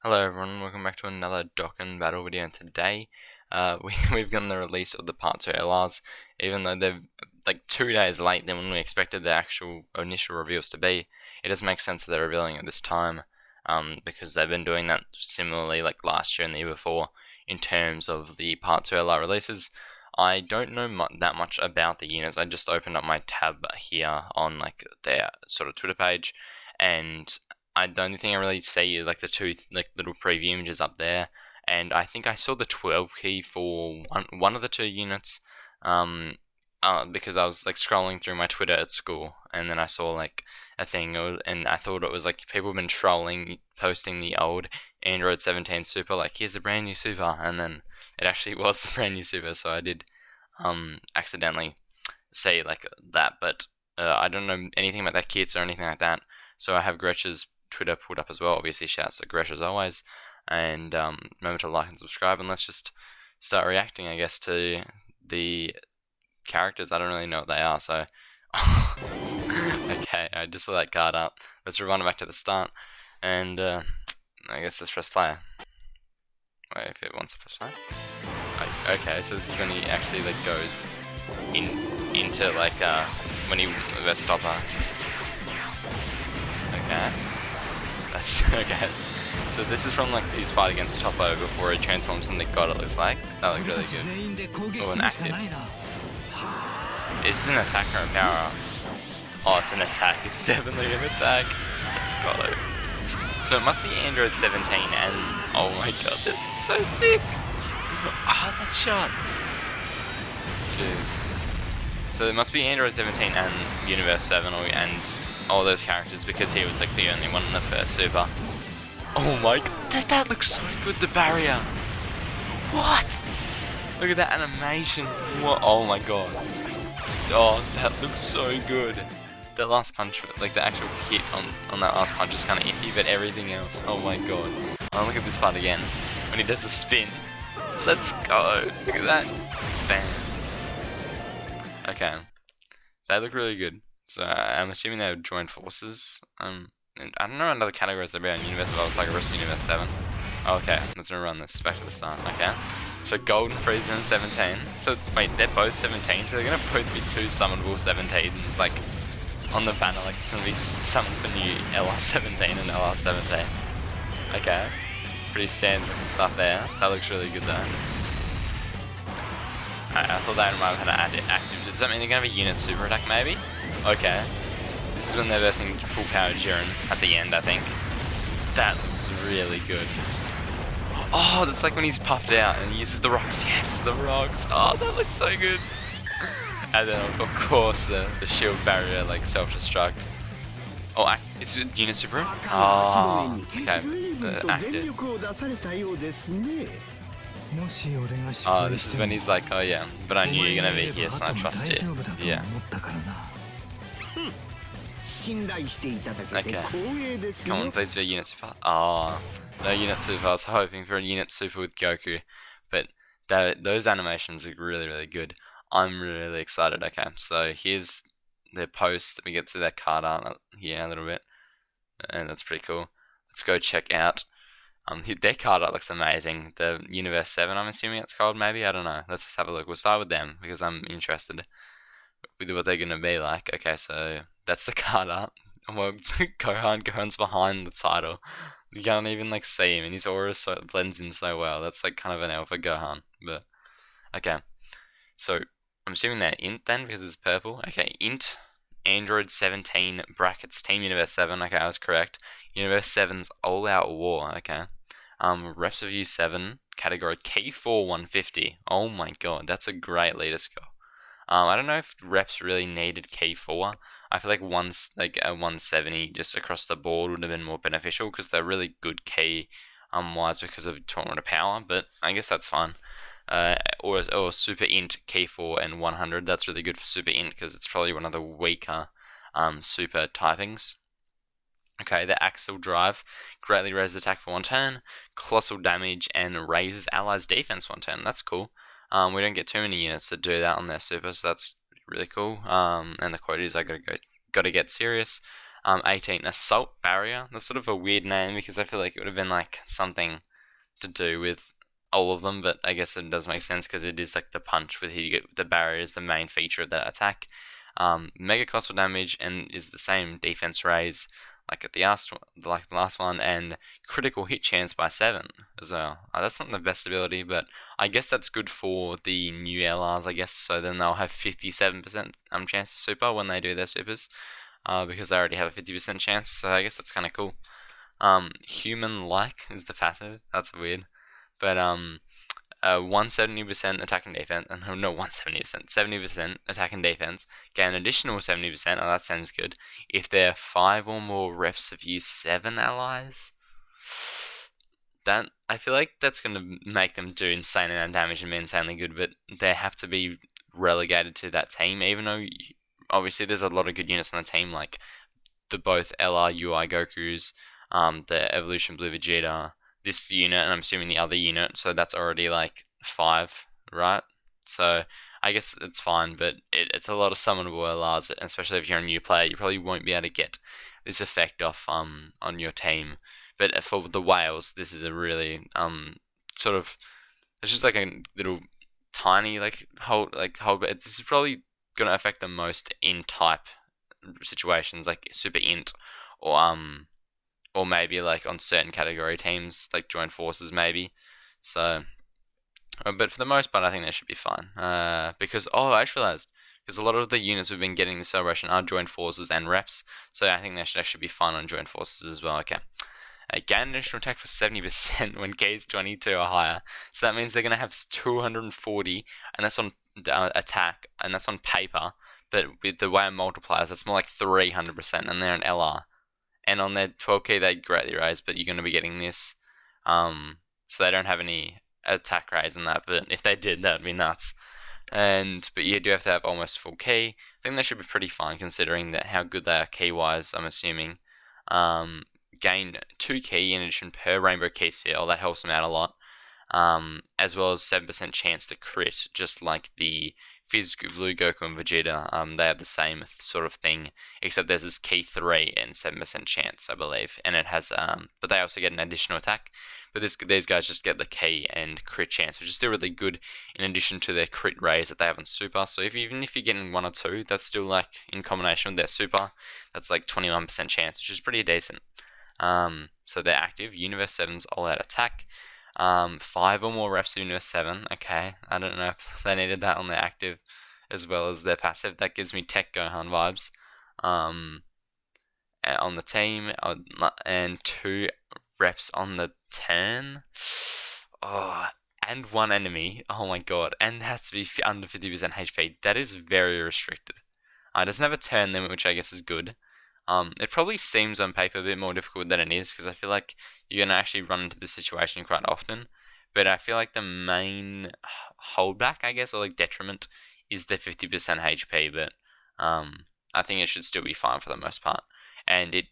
Hello everyone, welcome back to another Dokkan battle video, and today we've gotten the release of the Part 2 LRs, even though they're like 2 days late than when we expected the actual initial reveals to be. It does make sense that they're revealing at this time, because they've been doing that similarly like last year and the year before in terms of the Part 2 LR releases. I don't know that much about the units. I just opened up my tab here on like their sort of Twitter page, and the only thing I really see like the two like little preview images up there, and I think I saw the 12 key for one of the two units, because I was like scrolling through my Twitter at school, and then I saw like a thing, and I thought it was like people have been trolling, posting the old Android 17 Super, like here's the brand new Super, and then it actually was the brand new Super, so I did accidentally say like that, but I don't know anything about their kits or anything like that. So I have Gretch's Twitter pulled up as well. Obviously, shouts to Gresh as always. And remember to like and subscribe. And let's just start reacting, I guess, to the characters. I don't really know what they are, so. Okay, I just saw that card up. Let's rewind it back to the start. And I guess let's press play. Wait, if it wants to press play. Okay, so this is when he actually like goes into like when he the stopper. Okay. That's okay. So this is from like his fight against Topo before he transforms into God, it looks like. That looks really good. Oh, an active. Is this an attack or a power up? Oh, it's an attack. It's definitely an attack. Let's go. So it must be Android 17 and oh my god, this is so sick. Ah, that shot. Jeez. So it must be Android 17 and Universe 7 and all those characters, because he was like the only one in the first Super. Oh my god, that looks so good, the barrier. What? Look at that animation. What? Oh my god. Oh, that looks so good. The last punch, like the actual hit on that last punch is kind of iffy, but everything else, oh my god. Oh, look at this part again. When he does the spin. Let's go. Look at that. Bam. Okay. They look really good. So I'm assuming they would join forces. And I don't know another categories they'd be on Universe of Tiger versus Universe 7. Okay, let's run this back to the start. Okay. So Golden Freezer and 17. So wait, they're both 17, so they're gonna both be two summonable 17s like on the banner, like it's gonna be summoned for new LR17 and LR17. Okay. Pretty standard stuff there. That looks really good though. I thought they might have had an active. Does that mean they're going to be unit super attack maybe? Okay. This is when they're versing full power Jiren at the end, I think. That looks really good. Oh, that's like when he's puffed out and he uses the rocks. Yes, the rocks. Oh, that looks so good. And then of course the shield barrier like self-destruct. Oh, it's unit super? Oh, okay. Active. Oh, this is when he's like, oh yeah, but I knew you're gonna be here, so I trust you. Yeah. Okay. Come on, please be a unit super. Oh, no unit super. I was hoping for a unit super with Goku, but those animations are really, really good. I'm really excited. Okay, so here's the post. We get to that card art here a little bit, and that's pretty cool. Let's go check out. Their card art looks amazing. The Universe 7, I'm assuming it's called, maybe? I don't know. Let's just have a look. We'll start with them, because I'm interested with what they're going to be like. Okay, so that's the card art. Well, Gohan's behind the title. You can't even, like, see him, and his aura blends in so well. That's, like, kind of an L for Gohan, but... Okay, so I'm assuming they're int then, because it's purple. Okay, int, Android 17, brackets, Team Universe 7. Okay, I was correct. Universe 7's All Out War. Okay. Reps of U7, category K4 150. Oh my god, that's a great leader score. I don't know if reps really needed K4. I feel like once like a 170 just across the board would have been more beneficial, because they're really good K wise because of tournament of power, but I guess that's fine. Or Super Int K4 and 100. That's really good for Super Int because it's probably one of the weaker super typings. Okay, the Axle Drive greatly raises attack for one turn, colossal damage, and raises allies' defense one turn. That's cool. We don't get too many units to do that on their super, so that's really cool. And the quote is, I gotta get serious. 18, Assault Barrier. That's sort of a weird name because I feel like it would have been like something to do with all of them, but I guess it does make sense because it is like the punch with the barrier is the main feature of that attack. Mega colossal damage and is the same defense raise like at the last one, and critical hit chance by 7 as well. That's not the best ability, but I guess that's good for the new LRs, I guess. So then they'll have 57% chance to super when they do their supers, because they already have a 50% chance. So I guess that's kind of cool. Human-like is the passive. That's weird, but 170% attack and defense, no, 170%, 70% attack and defense, get an additional 70%, oh, that sounds good, if there are 5 or more reps of U7 allies. That, I feel like that's going to make them do insane amount of damage and be insanely good, but they have to be relegated to that team, even though, obviously, there's a lot of good units on the team, like the both LR UI Gokus, the Evolution Blue Vegeta, this unit, and I'm assuming the other unit, so that's already like 5, right? So I guess it's fine, but it's a lot of summonable LRs, especially if you're a new player. You probably won't be able to get this effect off on your team. But for the whales, this is a really sort of, it's just like a little tiny hold. This is probably gonna affect them most in type situations like super int or maybe like on certain category teams, like join forces maybe. So, but for the most part, I think they should be fine. Because, oh, I just realized, because a lot of the units we've been getting in the celebration are joint forces and reps, so I think they should actually be fine on joint forces as well. Okay. Gain additional attack for 70% when K is 22 or higher. So that means they're going to have 240, and that's on attack, and that's on paper. But with the way it multiplies, that's more like 300%, and they're an LR. And on their 12k, they greatly raise, but you're going to be getting this. So they don't have any attack raise in that, but if they did, that would be nuts. But you do have to have almost full key. I think they should be pretty fine considering that how good they are key-wise, I'm assuming. Gain 2 key in addition per rainbow key sphere, that helps them out a lot. As well as 7% chance to crit, just like the Fizz, Blue Goku, and Vegeta. They have the same sort of thing, except there's this key 3 and 7% chance, I believe. And it has, but they also get an additional attack. But these guys just get the key and crit chance, which is still really good in addition to their crit raise that they have on super. So even if you're getting 1 or 2, that's still like in combination with their super, that's like 21% chance, which is pretty decent. So they're active. Universe 7's all-out attack. 5 or more reps of Universe 7. Okay, I don't know if they needed that on their active as well as their passive. That gives me Tech Gohan vibes. On the team, and 2 reps on the turn. Oh, and 1 enemy. Oh my god, and it has to be under 50% HP. That is very restricted. It doesn't have a turn limit, which I guess is good. It probably seems on paper a bit more difficult than it is, because I feel like you're going to actually run into this situation quite often. But I feel like the main holdback, I guess, or like detriment, is the 50% HP, but I think it should still be fine for the most part. And it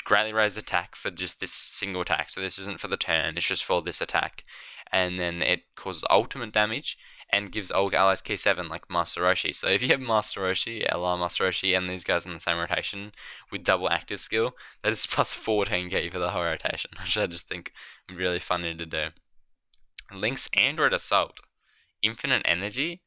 greatly raises attack for just this single attack, so this isn't for the turn, it's just for this attack. And then it causes ultimate damage, and gives old allies key 7 like Master Roshi. So if you have Master Roshi, LR Master Roshi, and these guys in the same rotation with double active skill, that is plus 14 key for the whole rotation, which I just think would be really funny to do. Link's Android Assault. Infinite Energy?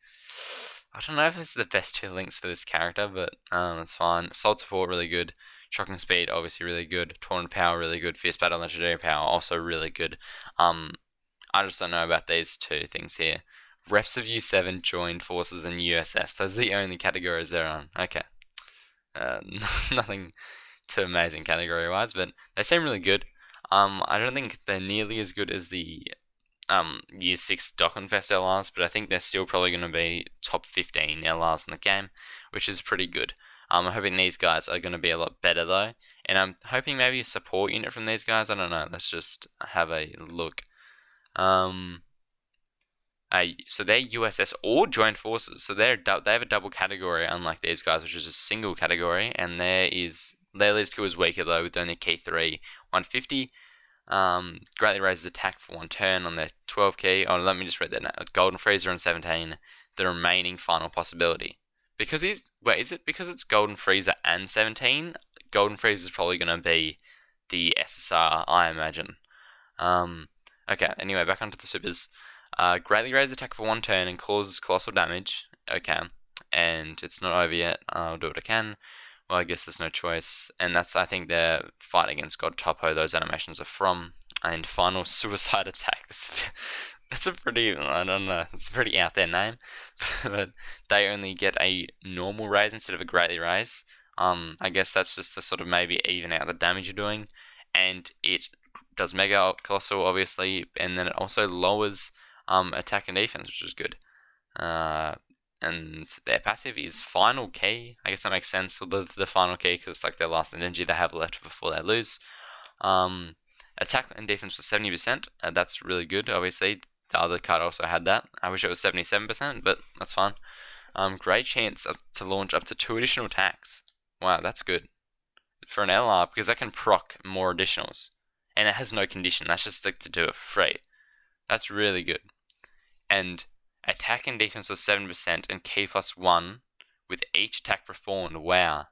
I don't know if this is the best 2 links for this character, but that's fine. Assault Support, really good. Shocking Speed, obviously really good. Torrent Power, really good. Fierce Battle, Legendary Power, also really good. I just don't know about these 2 things here. Reps of U7, joined forces, and USS. Those are the only categories they're on. Okay. Nothing too amazing category-wise, but they seem really good. I don't think they're nearly as good as the Year 6 Dokkan Fest LRs, but I think they're still probably going to be top 15 LRs in the game, which is pretty good. I'm hoping these guys are going to be a lot better, though, and I'm hoping maybe a support unit from these guys. I don't know. Let's just have a look. So they're USS or joint forces, so they have a double category, unlike these guys, which is a single category, and their lead skill is weaker though, with only key 3, 150. Greatly raises attack for 1 turn on their 12 key. Oh, let me just read that now. Golden Freezer on 17, the remaining final possibility. Is it because it's Golden Freezer and 17? Golden Freeze is probably going to be the SSR, I imagine. Okay, anyway, back onto the supers. Greatly raise attack for 1 turn and causes colossal damage. Okay, and it's not over yet. I'll do what I can. Well, I guess there's no choice. And that's, I think, their fight against God Topo, those animations are from. And final suicide attack. That's a pretty, I don't know, it's a pretty out there name. But they only get a normal raise instead of a greatly raise. I guess that's just to sort of maybe even out the damage you're doing. And it does Mega Colossal, obviously, and then it also lowers attack and defense, which is good. And their passive is Final Key. I guess that makes sense. So the Final Key, because it's like their last energy they have left before they lose. Attack and defense was 70%. That's really good, obviously. The other card also had that. I wish it was 77%, but that's fine. Great chance to launch up to 2 additional attacks. Wow, that's good. For an LR, because that can proc more additionals. And it has no condition, that's just like to do it for free. That's really good. And attack and defense was 7% and K plus 1 with each attack performed. Wow.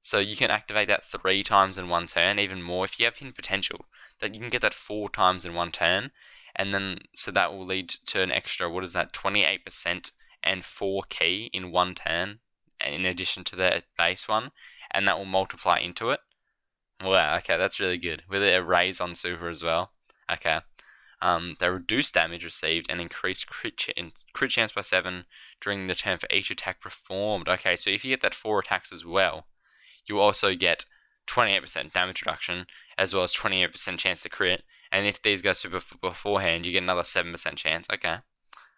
So you can activate that 3 times in 1 turn, even more if you have hidden potential. That you can get that 4 times in 1 turn, and then so that will lead to an extra, what is that, 28% and 4 key in 1 turn, in addition to the base one, and that will multiply into it. Wow, okay, that's really good. With a raise on super as well. Okay. They reduce damage received and increase crit chance by 7 during the turn for each attack performed. Okay, so if you get that 4 attacks as well, you also get 28% damage reduction, as well as 28% chance to crit. And if these go super beforehand, you get another 7% chance. Okay.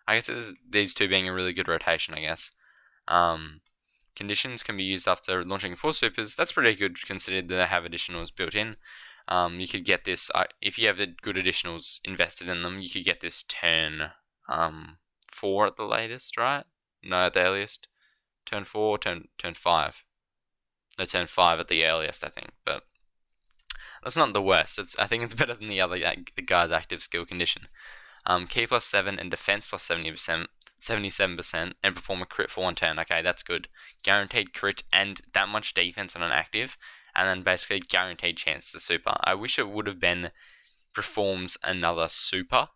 I guess it's these two being a really good rotation, I guess. Conditions can be used after launching 4 supers. That's pretty good considered that they have additionals built in. You could get this, if you have the good additionals invested in them, you could get this turn 4 at the latest, right? No, at the earliest. Turn 4, turn 5. No, turn 5 at the earliest, I think. But that's not the worst. I think it's better than the other the guy's active skill condition. Key plus 7 and defense plus 70%. 77% and perform a crit for 1 turn. Okay, that's good. Guaranteed crit and that much defense on an active, and then basically guaranteed chance to super. I wish it would have been performs another super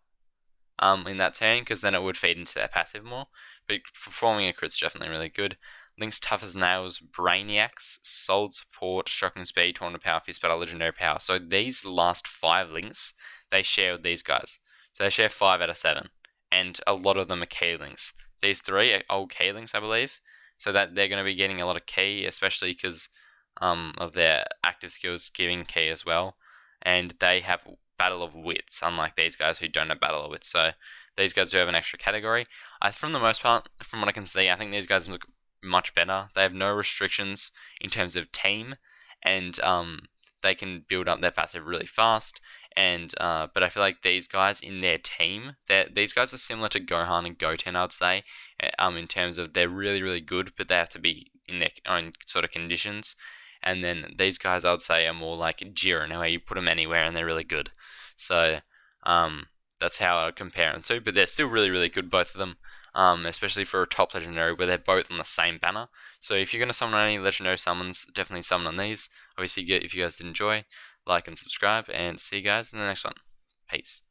in that turn, because then it would feed into their passive more. But performing a crit's definitely really good. Links tough as nails, brainiacs, solid support, shocking speed, tornado power, fist battle, legendary power. So these last 5 links they share with these guys. So they share 5 out of 7. And a lot of them are key links. These 3 are old key links, I believe, so that they're going to be getting a lot of key, especially because of their active skills giving key as well. And they have Battle of Wits, unlike these guys who don't have Battle of Wits. So these guys do have an extra category. From the most part, from what I can see, I think these guys look much better. They have no restrictions in terms of team, and they can build up their passive really fast. And but I feel like these guys in their team, these guys are similar to Gohan and Goten, I'd say, in terms of they're really, really good, but they have to be in their own sort of conditions. And then these guys, I'd say, are more like Jiren, where you put them anywhere and they're really good. So that's how I would compare them to. But they're still really, really good, both of them, especially for a top legendary where they're both on the same banner. So if you're going to summon any legendary summons, definitely summon on these. Obviously, if you guys did enjoy, like and subscribe, and see you guys in the next one. Peace.